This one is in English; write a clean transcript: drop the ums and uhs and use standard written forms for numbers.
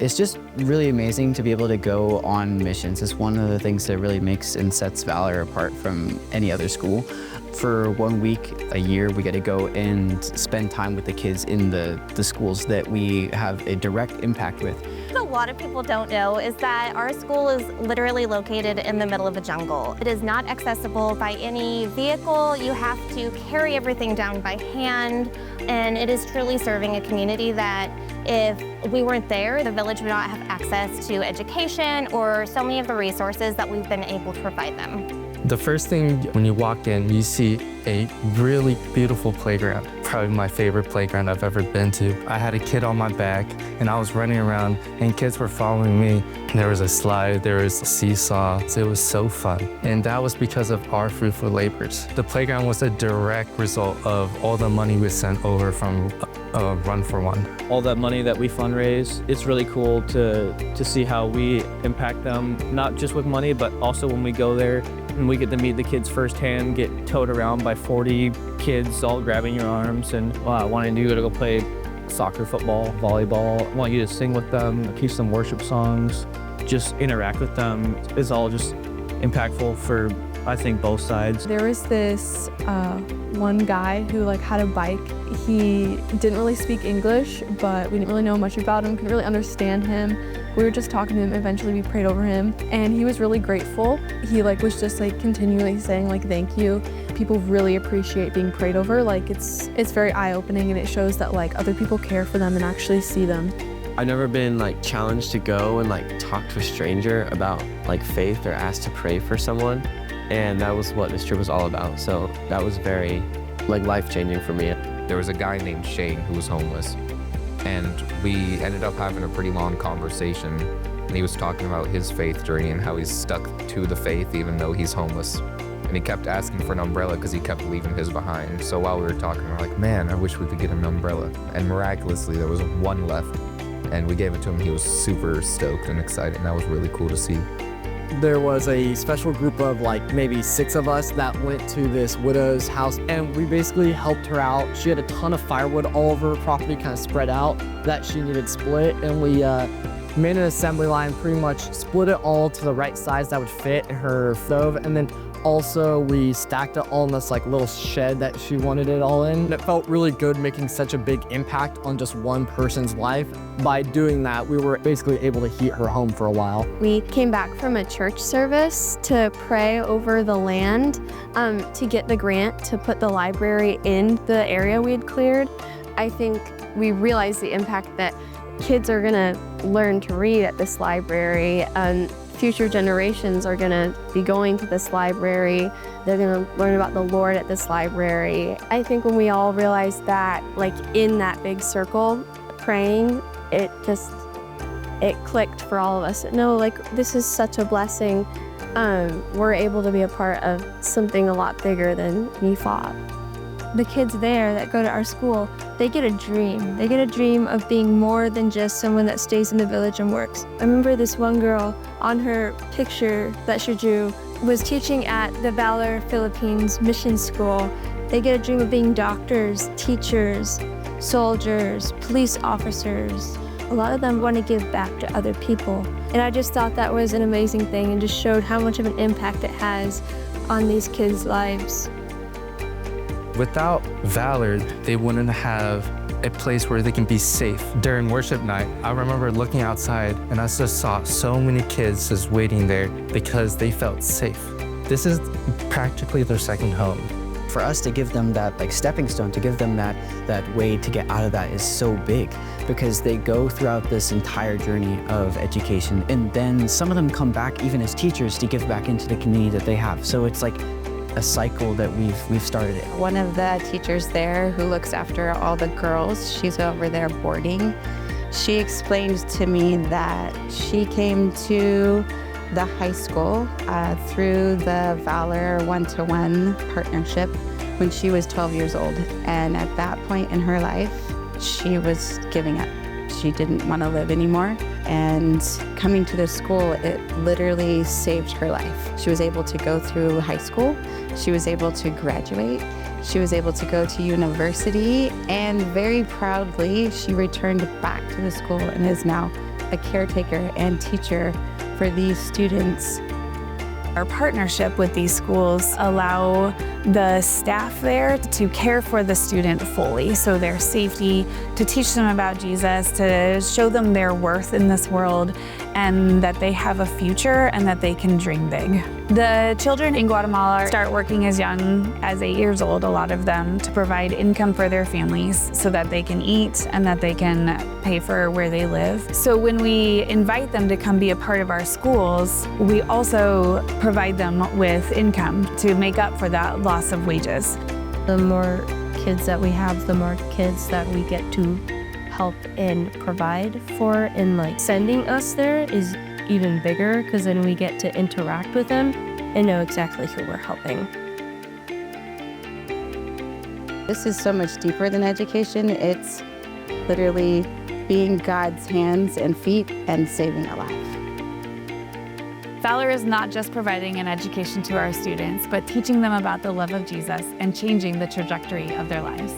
It's just really amazing to be able to go on missions. It's one of the things that really makes and sets Valor apart from any other school. For 1 week a year, we get to go and spend time with the kids in the schools that we have a direct impact with. What a lot of people don't know is that our school is literally located in the middle of a jungle. It is not accessible by any vehicle. You have to carry everything down by hand, and it is truly serving a community that if we weren't there, the village would not have access to education or so many of the resources that we've been able to provide them. The first thing when you walk in, you see a really beautiful playground. Probably my favorite playground I've ever been to. I had a kid on my back and I was running around and kids were following me. There was a slide, there was a seesaw. So it was so fun. And that was because of our fruitful labors. The playground was a direct result of all the money we sent over from Run for One. All that money that we fundraise, it's really cool to see how we impact them, not just with money, but also when we go there and we get to meet the kids firsthand, get towed around by 40 kids all grabbing your arms and wanting you to go play soccer, football, volleyball, want you to sing with them, teach them worship songs, just interact with them is all just impactful for, I think, both sides. There was this one guy who had a bike. He didn't really speak English, but we didn't really know much about him, couldn't really understand him. We were just talking to him, eventually we prayed over him, and he was really grateful. He was just continually saying thank you. People really appreciate being prayed over. It's very eye-opening, and it shows that other people care for them and actually see them. I've never been challenged to go and talk to a stranger about faith or asked to pray for someone, and that was what this trip was all about. So that was very life-changing for me. There was a guy named Shane who was homeless, and we ended up having a pretty long conversation, and he was talking about his faith journey and how he's stuck to the faith even though he's homeless. And he kept asking for an umbrella because he kept leaving his behind. So while we were talking, we're like, man, I wish we could get an umbrella. And miraculously, there was one left, and we gave it to him. He was super stoked and excited, and that was really cool to see. There was a special group of maybe 6 of us that went to this widow's house, and we basically helped her out. She had a ton of firewood all over her property, kind of spread out, that she needed split, and we made an assembly line, pretty much split it all to the right size that would fit in her stove, and then also we stacked it all in this little shed that she wanted it all in. And it felt really good making such a big impact on just one person's life. By doing that, we were basically able to heat her home for a while. We came back from a church service to pray over the land to get the grant to put the library in the area we had cleared. I think we realized the impact that kids are gonna learn to read at this library. Future generations are gonna be going to this library. They're gonna learn about the Lord at this library. I think when we all realized that, in that big circle, praying, it clicked for all of us. No, this is such a blessing. We're able to be a part of something a lot bigger than we thought. The kids there that go to our school, they get a dream. They get a dream of being more than just someone that stays in the village and works. I remember this one girl on her picture that she drew was teaching at the Valor Philippines Mission School. They get a dream of being doctors, teachers, soldiers, police officers. A lot of them want to give back to other people. And I just thought that was an amazing thing and just showed how much of an impact it has on these kids' lives. Without Valor, they wouldn't have a place where they can be safe. During worship night, I remember looking outside and I just saw so many kids just waiting there because they felt safe. This is practically their second home. For us to give them that stepping stone, to give them that way to get out of that is so big, because they go throughout this entire journey of education, and then some of them come back even as teachers to give back into the community that they have. So it's a cycle that we've started. One of the teachers there who looks after all the girls, she's over there boarding. She explained to me that she came to the high school through the Valor one-to-one partnership when she was 12 years old. And at that point in her life, she was giving up. She didn't want to live anymore. And coming to this school, it literally saved her life. She was able to go through high school. She was able to graduate. She was able to go to university. And very proudly, she returned back to the school and is now a caretaker and teacher for these students. Our partnership with these schools allow the staff there to care for the student fully, so their safety, to teach them about Jesus, to show them their worth in this world, and that they have a future and that they can dream big. The children in Guatemala start working as young as 8 years old, a lot of them, to provide income for their families so that they can eat and that they can pay for where they live. So when we invite them to come be a part of our schools, we also provide them with income to make up for that loss of wages. The more kids that we have, the more kids that we get to help and provide for, and like sending us there is even bigger because then we get to interact with them and know exactly who we're helping. This is so much deeper than education. It's literally being God's hands and feet and saving a life. Valor is not just providing an education to our students, but teaching them about the love of Jesus and changing the trajectory of their lives.